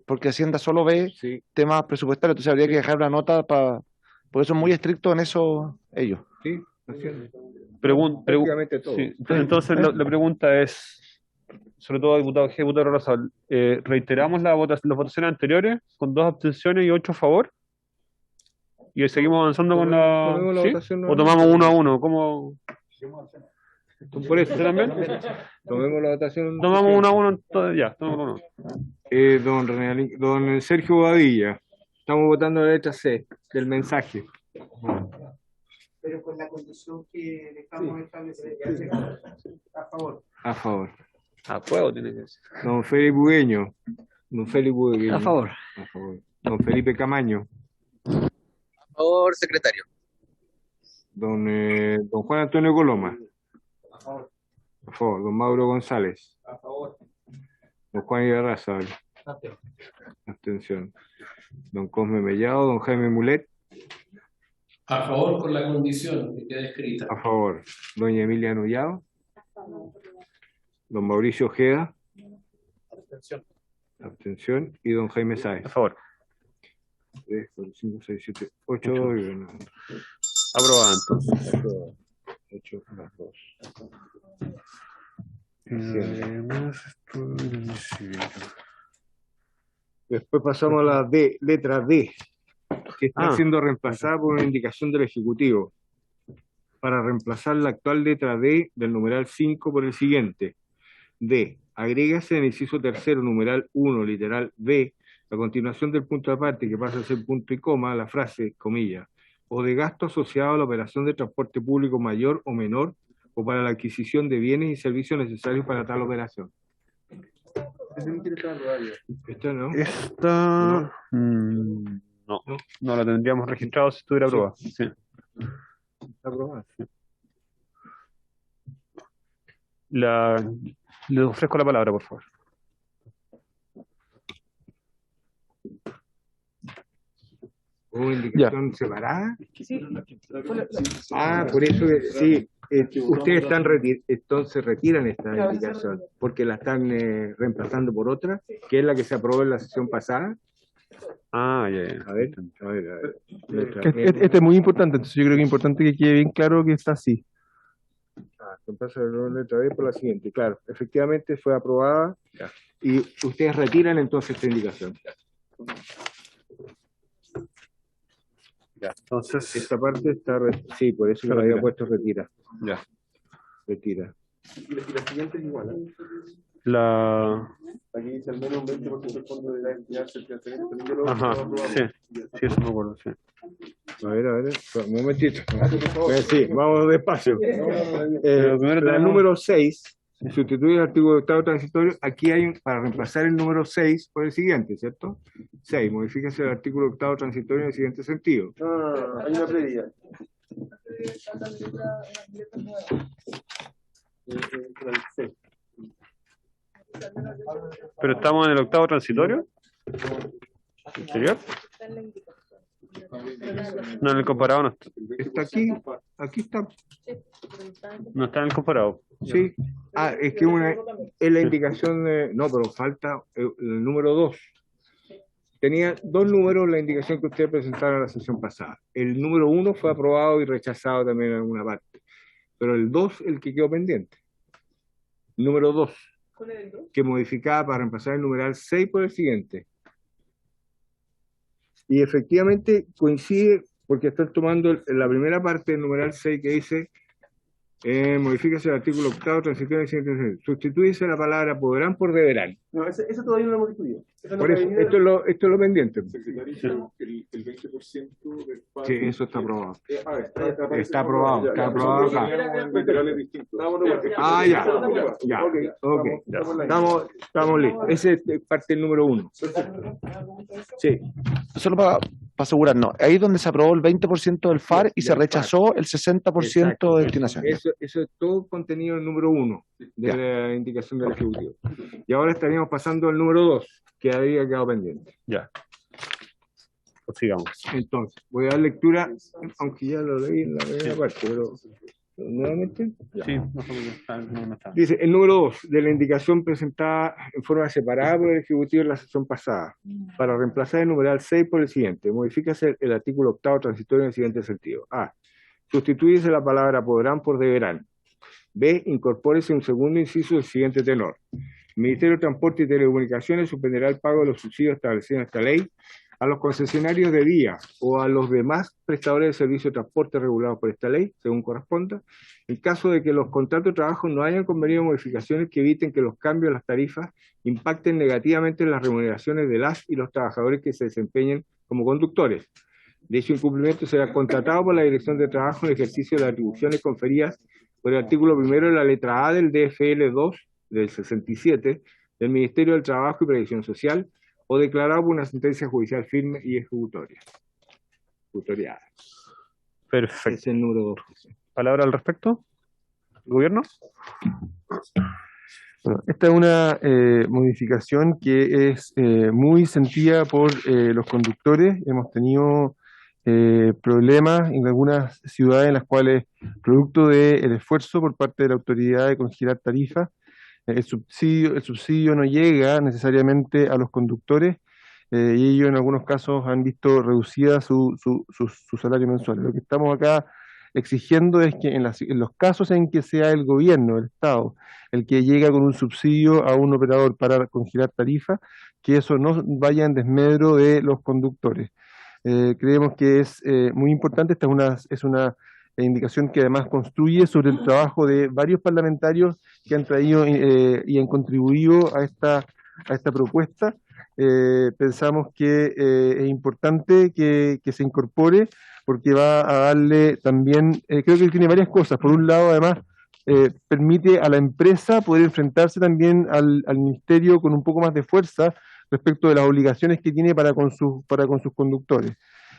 porque Hacienda solo ve temas presupuestarios, entonces habría que dejar una nota porque son muy estrictos en eso ellos. Sí, sí. Entonces la pregunta es, sobre todo diputado Razal, reiteramos las votaciones anteriores con 2 abstenciones y 8 a favor, y seguimos avanzando con la ¿sí? ¿O tomamos uno a uno? ¿Cómo? Por eso también tomemos la votación. Tomamos uno a uno, entonces, ya, tomamos uno. Don Sergio Badilla, estamos votando la letra C del mensaje. Pero con la condición que dejamos establecida. A favor. A favor. A fuego tiene que ser. Don Felipe Bugueño. Don Felipe Bugueño. A favor. A favor. Don Felipe Camaño. A favor, secretario. Don Juan Antonio Coloma. A favor. A favor. Don Mauro González. A favor. Don Juan Ibarraza. Abstención. Don Cosme Mellado. Don Jaime Mulet. A favor con la condición que queda escrita. A favor. Doña Emilia Nullado. Don Mauricio Ojeda. Abstención. Abstención. Y don Jaime Sáez. A favor. 3, 4, 5, 6, 7, 8. Aprobado entonces. 8 más 2. Después pasamos a la letra D, que está siendo reemplazada por una indicación del Ejecutivo. para reemplazar la actual letra D del numeral 5 por el siguiente. D. Agrégase en el inciso tercero, numeral 1, literal B, a continuación del punto aparte, que pasa a ser punto y coma, la frase, comillas, o de gasto asociado a la operación de transporte público mayor o menor, o para la adquisición de bienes y servicios necesarios para tal operación. ¿Esta no? Esta... no la tendríamos registrado si estuviera aprobada. Sí. Está aprobada. Le ofrezco la palabra, por favor. ¿O indicación separada? Ah, por eso, sí. Ustedes están entonces retiran esta indicación, porque la están reemplazando por otra, que es la que se aprobó en la sesión pasada. Ah, ya. A ver. Este es muy importante, entonces yo creo que es importante que quede bien claro que está así. Pasa la letra D por la siguiente. Claro, efectivamente fue aprobada y ustedes retiran entonces esta indicación. Ya, entonces... Esta parte está... Sí, por eso lo había puesto retira. Ya. Retira. Y la siguiente es igual, ¿eh? Aquí dice al menos un 20% del fondo de la entidad del financiamiento. Ajá, sí, eso me acuerdo, sí. A ver, un momentito. Sí, vamos despacio. La número 6, sustituye el artículo de octavo transitorio. Aquí hay, para reemplazar el número 6 por el siguiente, ¿cierto? 6, modifíquese el artículo octavo transitorio en el siguiente sentido. Hay una previa. Pero estamos en el octavo transitorio. ¿Anterior? No, en el comparado no está. Está aquí está. No está en el comparado. Sí. Ah, es que es la indicación, no, pero falta el número 2. Tenía dos números la indicación que ustedes presentaron en la sesión pasada. El número 1 fue aprobado y rechazado también en alguna parte. Pero el 2, el que quedó pendiente. Número 2, que modificaba para reemplazar el numeral 6 por el siguiente. Y efectivamente coincide, porque estoy tomando la primera parte del numeral 6 que dice, modifíquese el artículo octavo, transitorio, sustituyese la palabra podrán por deberán. No, eso todavía no lo hemos discutido. Por eso, esto es lo pendiente. El 20% del pago. Sí, eso está aprobado. Está aprobado acá. Ah, ya. Ok. Estamos listos. Ese es parte del número 1. Sí. Solo para asegurarnos, ahí es donde se aprobó el 20% del FAR y se rechazó el 60% de destinación. Eso es todo contenido del número 1 de la indicación del Ejecutivo. Y ahora estaríamos pasando al número 2, que había quedado pendiente. Ya. Pues sigamos. Entonces, voy a dar lectura, aunque ya lo leí en la primera parte, pero nuevamente. Ya. Sí, no está. Dice, el número 2 de la indicación presentada en forma separada por el Ejecutivo en la sesión pasada, para reemplazar el numeral 6 por el siguiente, modifícase el artículo octavo transitorio en el siguiente sentido. A. Sustitúyese la palabra podrán por deberán. B. Incorpórese un segundo inciso del siguiente tenor. El Ministerio de Transporte y Telecomunicaciones suspenderá el pago de los subsidios establecidos en esta ley a los concesionarios de vía o a los demás prestadores de servicio de transporte regulados por esta ley, según corresponda, en caso de que los contratos de trabajo no hayan convenido modificaciones que eviten que los cambios en las tarifas impacten negativamente en las remuneraciones de las y los trabajadores que se desempeñen como conductores. Dicho incumplimiento será contratado por la Dirección de Trabajo en ejercicio de las atribuciones conferidas por el artículo 1 de la letra A del DFL 2 del 67 del Ministerio del Trabajo y Previsión Social, o declarado por una sentencia judicial firme y ejecutoriada. Perfecto. Es el número 2. ¿Palabra al respecto? ¿El gobierno? Bueno, esta es una modificación que es muy sentida por los conductores. Hemos tenido problemas en algunas ciudades en las cuales, producto del esfuerzo por parte de la autoridad de congelar tarifas, el subsidio no llega necesariamente a los conductores y ellos en algunos casos han visto reducida su salario mensual. Lo que estamos acá exigiendo es que en los casos en que sea el gobierno, el Estado, el que llega con un subsidio a un operador para congelar tarifas, que eso no vaya en desmedro de los conductores. Creemos que es muy importante. Esta es una indicación que además construye sobre el trabajo de varios parlamentarios que han traído y han contribuido a esta propuesta. Pensamos que es importante que se incorpore porque va a darle también, creo que tiene varias cosas. Por un lado, además, permite a la empresa poder enfrentarse también al ministerio con un poco más de fuerza respecto de las obligaciones que tiene para con sus conductores.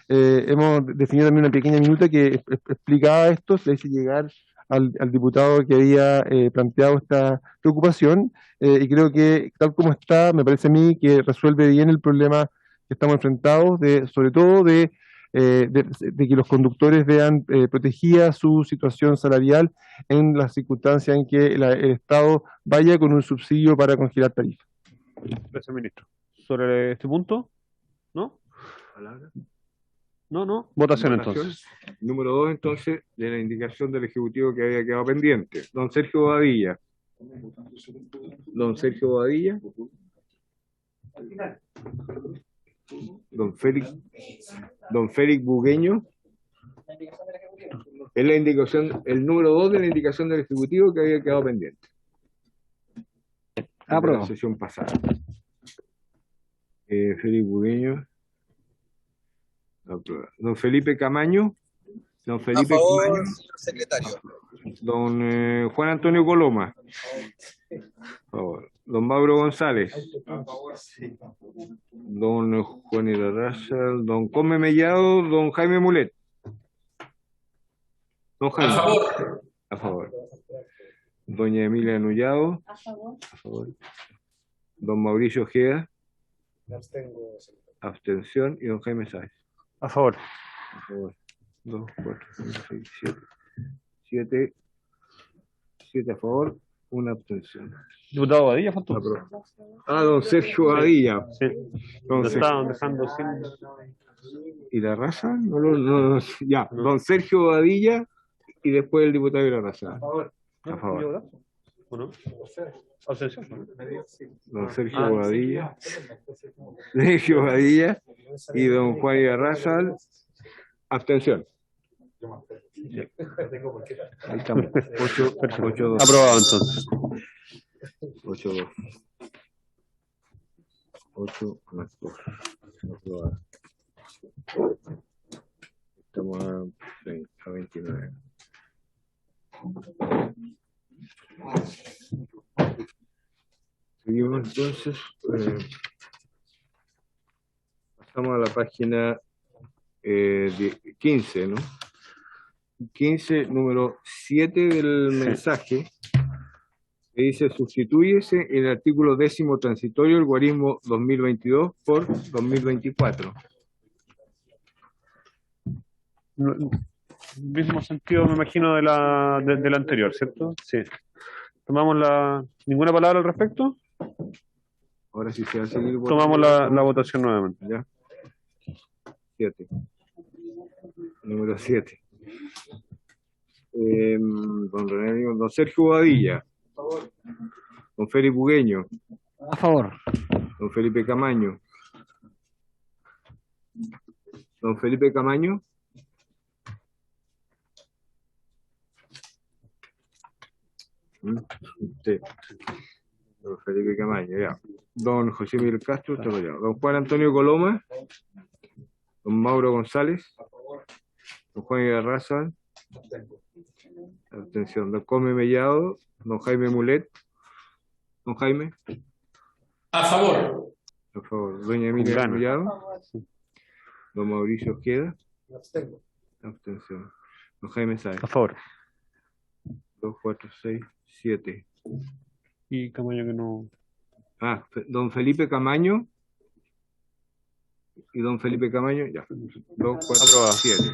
Hemos definido también una pequeña minuta que explicaba esto, se le hice llegar al diputado que había planteado esta preocupación, y creo que tal como está, me parece a mí que resuelve bien el problema que estamos enfrentados, sobre todo de que los conductores vean protegida su situación salarial en las circunstancias en que el Estado vaya con un subsidio para congelar tarifas. Gracias, ministro. ¿Sobre este punto? ¿No? No. Votación entonces. Número 2, entonces, de la indicación del Ejecutivo que había quedado pendiente. Don Sergio Bobadilla. Don Sergio Bobadilla. Don Félix Bugueño. Es la indicación, el número 2 de la indicación del Ejecutivo que había quedado pendiente. En la sesión pasada. Félix Bugueño. Don Felipe Camaño. Don Felipe A favor, Camaño. señor secretario. Don Juan Antonio Coloma. Por favor. Don Mauro González. Don Juan Irarraza. Don Come Mellado. Don Jaime Mulet. Don Jaime. A favor. A favor. Doña Emilia Nullado. A favor. A favor. Don Mauricio Ojeda. Me abstengo, secretario. Abstención. Y don Jaime Sáez. A favor. A favor. 2, 4, 5, 6, 7. 7 a favor, una abstención. Diputado Badilla, faltó. Don Sergio Badilla. Sí. Don Estaban dejando sin... ¿Y la raza? No, ya. Don Sergio Badilla y después el diputado de la raza. A favor. ¿O no? ¿Abstención? Don Sergio Badilla. Sergio Badilla y don Juan Irarrázaval. Abstención. Ahí estamos. 8-2. Aprobado entonces. 8-2. 8 más 2. Aprobado. Estamos a 29. Seguimos entonces. Pasamos a la página 15, ¿no? 15, número 7 del mensaje, que dice: sustituyese el artículo 10º transitorio, el guarismo 2022 por 2024. Mismo sentido, me imagino, de la anterior, ¿cierto? Sí. ¿Tomamos ninguna palabra al respecto? Ahora sí se va a seguir. Tomamos la votación nuevamente. ¿Ya? 7. Número 7. Don Sergio Badilla. Don Félix Bugueño. A favor. Don Felipe Camaño. Don Felipe Camaño. Sí. Don Felipe Camaño, ya. Don José Miguel Castro, está apoyado. Don Juan Antonio Coloma. Don Mauro González. Don Juan Irarrázaval. Abstención. Don Come Mellado. Don Jaime Mulet. Don Jaime. A favor. A favor. Doña Emilia Mellado. Don Mauricio Ojeda. Me abstengo. Abstención. Don Jaime Sáez. A favor. 2, 4, 6, 7. Y Camaño que no... Don Felipe Camaño. Y don Felipe Camaño, ya. 2, 4, 7.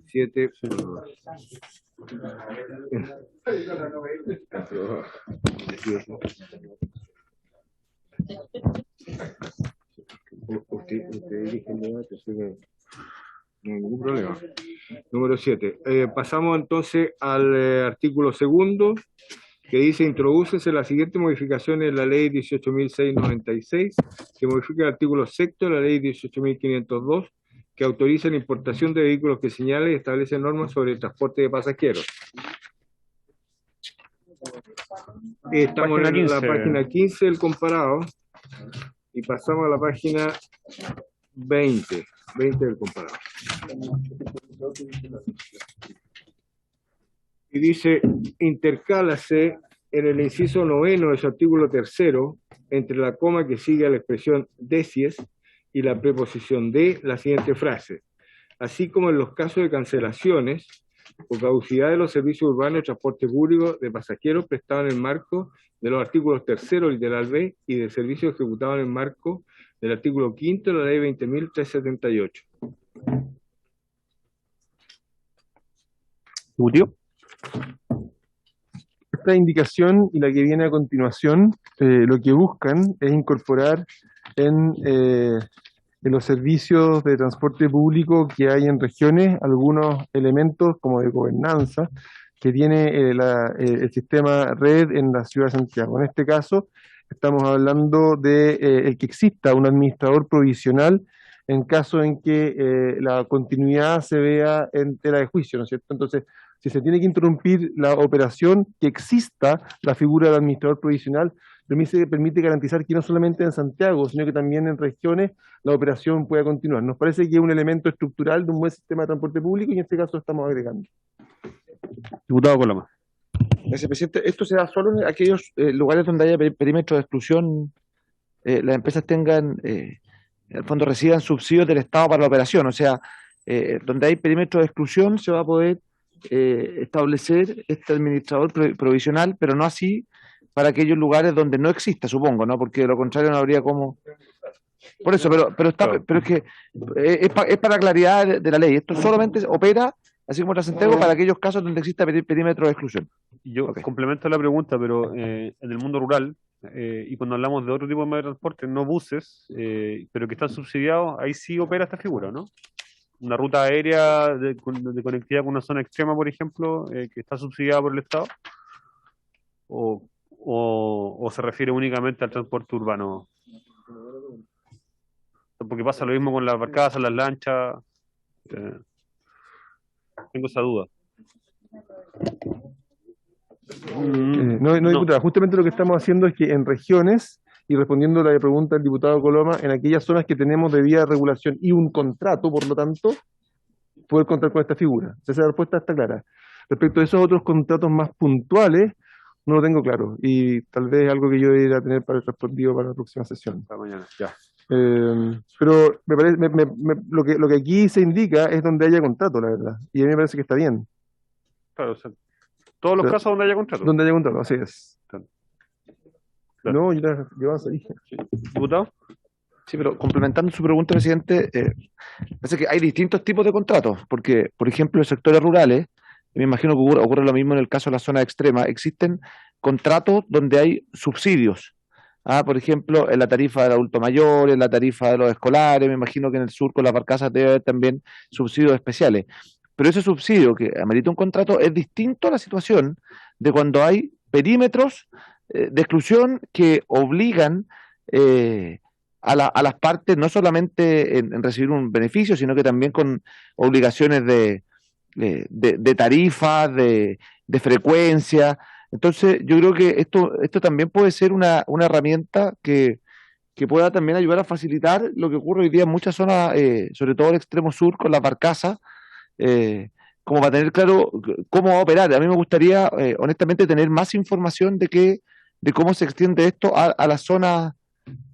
7 por 2. Usted dirige el debate, así que no hay ningún problema. Número 7. Pasamos entonces al artículo 2, que dice: introdúcese la siguiente modificación en la ley 18.696, que modifica el artículo 6 de la ley 18.502, que autoriza la importación de vehículos que señala y establece normas sobre el transporte de pasajeros. Estamos Página en la 15. página 15 del comparado y pasamos a la página 20 del comparado. Y dice, intercálase en el inciso 9 de su artículo 3º, entre la coma que sigue a la expresión decies y la preposición de, la siguiente frase: así como en los casos de cancelaciones o caducidad de los servicios urbanos de transporte público de pasajeros prestados en el marco de los artículos 3º literal B y de servicios ejecutados en el marco del artículo 5º de la ley 20.378. Ejecutivo. Esta indicación y la que viene a continuación, lo que buscan es incorporar en los servicios de transporte público que hay en regiones algunos elementos como de gobernanza que tiene el sistema red en la ciudad de Santiago. En este caso, estamos hablando de el que exista un administrador provisional en caso en que la continuidad se vea en tela de juicio, ¿no es cierto? Entonces, si se tiene que interrumpir la operación, que exista la figura del administrador provisional, permite garantizar que no solamente en Santiago, sino que también en regiones la operación pueda continuar. Nos parece que es un elemento estructural de un buen sistema de transporte público y en este caso lo estamos agregando. Diputado Coloma. Gracias, presidente. ¿Esto se da solo en aquellos lugares donde haya perímetro de exclusión, las empresas tengan, en el fondo reciban subsidios del Estado para la operación? O sea, donde hay perímetro de exclusión se va a poder establecer este administrador provisional, pero no así para aquellos lugares donde no exista, supongo, ¿no? Porque de lo contrario no habría como... Por eso, pero es que es para claridad de la ley. Esto solamente opera, así como Santiago, para aquellos casos donde exista perímetro de exclusión. Yo complemento la pregunta, pero en el mundo rural, y cuando hablamos de otro tipo de medio de transporte, no buses, pero que están subsidiados, ahí sí opera esta figura, ¿no? Una ruta aérea de conectividad con una zona extrema, por ejemplo, que está subsidiada por el Estado, o se refiere únicamente al transporte urbano. Porque pasa lo mismo con las barcazas, las lanchas. Tengo esa duda. No, diputada, justamente lo que estamos haciendo es que en regiones, y respondiendo a la pregunta del diputado Coloma, en aquellas zonas que tenemos debida regulación y un contrato, por lo tanto, poder contar con esta figura. Esa respuesta está clara. Respecto a esos otros contratos más puntuales, no lo tengo claro, y tal vez algo que yo debería tener para el respondido para la próxima sesión. Para mañana, ya. Pero me parece, lo que aquí se indica es donde haya contrato, la verdad, y a mí me parece que está bien. Claro, o sea, todos los casos donde haya contrato. Donde haya contrato, así es. Claro. No, yo avanzo ahí. Sí. ¿Diputado? Sí, pero complementando su pregunta, presidente, parece que hay distintos tipos de contratos, porque, por ejemplo, en sectores rurales, me imagino que ocurre lo mismo en el caso de la zona extrema, existen contratos donde hay subsidios. Por ejemplo, en la tarifa del adulto mayor, en la tarifa de los escolares, me imagino que en el sur con las barcazas debe haber también subsidios especiales. Pero ese subsidio que amerita un contrato es distinto a la situación de cuando hay perímetros de exclusión que obligan a las partes no solamente en recibir un beneficio, sino que también con obligaciones de tarifas, de frecuencia. Entonces, yo creo que esto también puede ser una herramienta que pueda también ayudar a facilitar lo que ocurre hoy día en muchas zonas, sobre todo el extremo sur, con las barcazas, como para tener claro cómo va a operar. A mí me gustaría, honestamente, tener más información de cómo se extiende esto a las zonas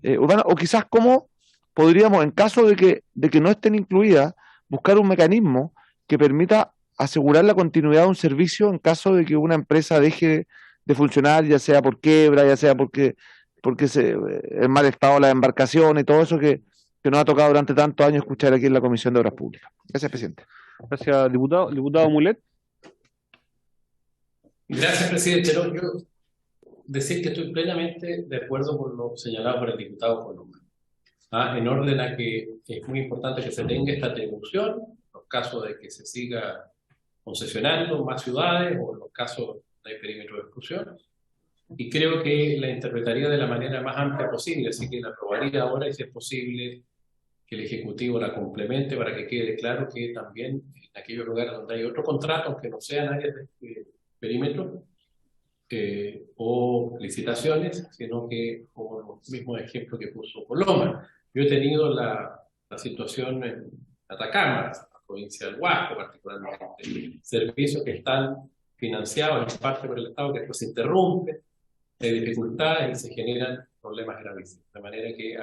urbanas, o quizás cómo podríamos, en caso de que no estén incluidas, buscar un mecanismo que permita asegurar la continuidad de un servicio en caso de que una empresa deje de funcionar, ya sea por quiebra, ya sea porque el mal estado de la embarcación y todo eso que nos ha tocado durante tantos años escuchar aquí en la Comisión de Obras Públicas. Gracias, presidente. Gracias, diputado. Diputado Mulet. Gracias, presidente. No, yo decir que estoy plenamente de acuerdo con lo señalado por el diputado Coloma. En orden a que es muy importante que se tenga esta atribución, en los casos de que se siga concesionando más ciudades o en los casos de perímetro de exclusión. Y creo que la interpretaría de la manera más amplia posible, así que la aprobaría ahora y si es posible que el Ejecutivo la complemente para que quede claro que también en aquellos lugares donde hay otro contrato, aunque no sean áreas de perímetro o licitaciones, sino que, como los mismos ejemplos que puso Coloma, yo he tenido la situación en Atacama, la provincia del Huasco particularmente, servicios que están financiados en parte por el Estado que después se interrumpen, hay dificultades y se generan problemas gravísimos. De manera que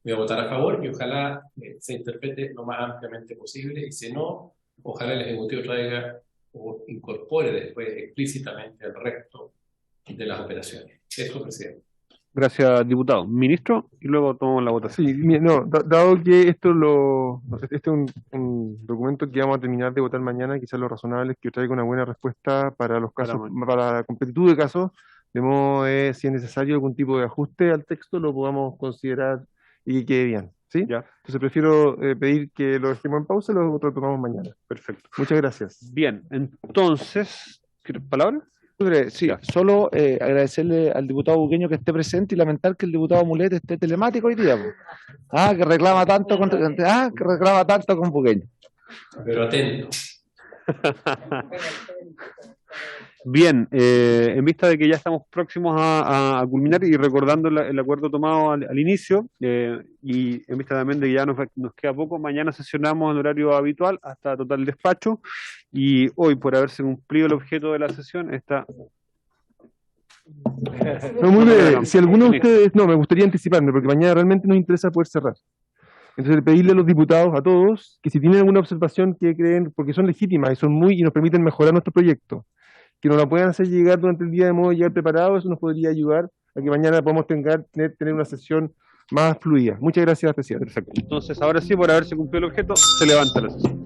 voy a votar a favor y ojalá se interprete lo más ampliamente posible, y si no, ojalá el Ejecutivo traiga o incorpore después explícitamente el resto de las operaciones. Eso, presidente. Gracias, diputado. Ministro, y luego tomamos la votación. Sí, dado que este es un documento que vamos a terminar de votar mañana, quizás lo razonable es que traiga una buena respuesta para los casos, para la completitud de casos, de modo que si es necesario algún tipo de ajuste al texto, lo podamos considerar y que quede bien. ¿Sí? Ya. Entonces prefiero pedir que lo dejemos en pausa y lo retomamos mañana. Perfecto. Muchas gracias. Bien, entonces, ¿palabra? Sí, solo agradecerle al diputado Buqueño que esté presente y lamentar que el diputado Mulet esté telemático hoy día. Que reclama tanto con Buqueño. Pero atento. Bien, en vista de que ya estamos próximos a culminar y recordando el acuerdo tomado al inicio, y en vista también de que ya nos queda poco, mañana sesionamos en horario habitual hasta total despacho, y hoy, por haberse cumplido el objeto de la sesión, está... No, muy breve. Si alguno de ustedes... No, me gustaría anticiparme, porque mañana realmente nos interesa poder cerrar. Entonces, pedirle a los diputados, a todos, que si tienen alguna observación que creen, porque son legítimas y nos permiten mejorar nuestro proyecto, que nos la puedan hacer llegar durante el día de modo ya preparado, eso nos podría ayudar a que mañana podamos tener una sesión más fluida. Muchas gracias, presidente. Perfecto. Entonces, ahora sí, por haberse cumplido el objeto, se levanta la sesión.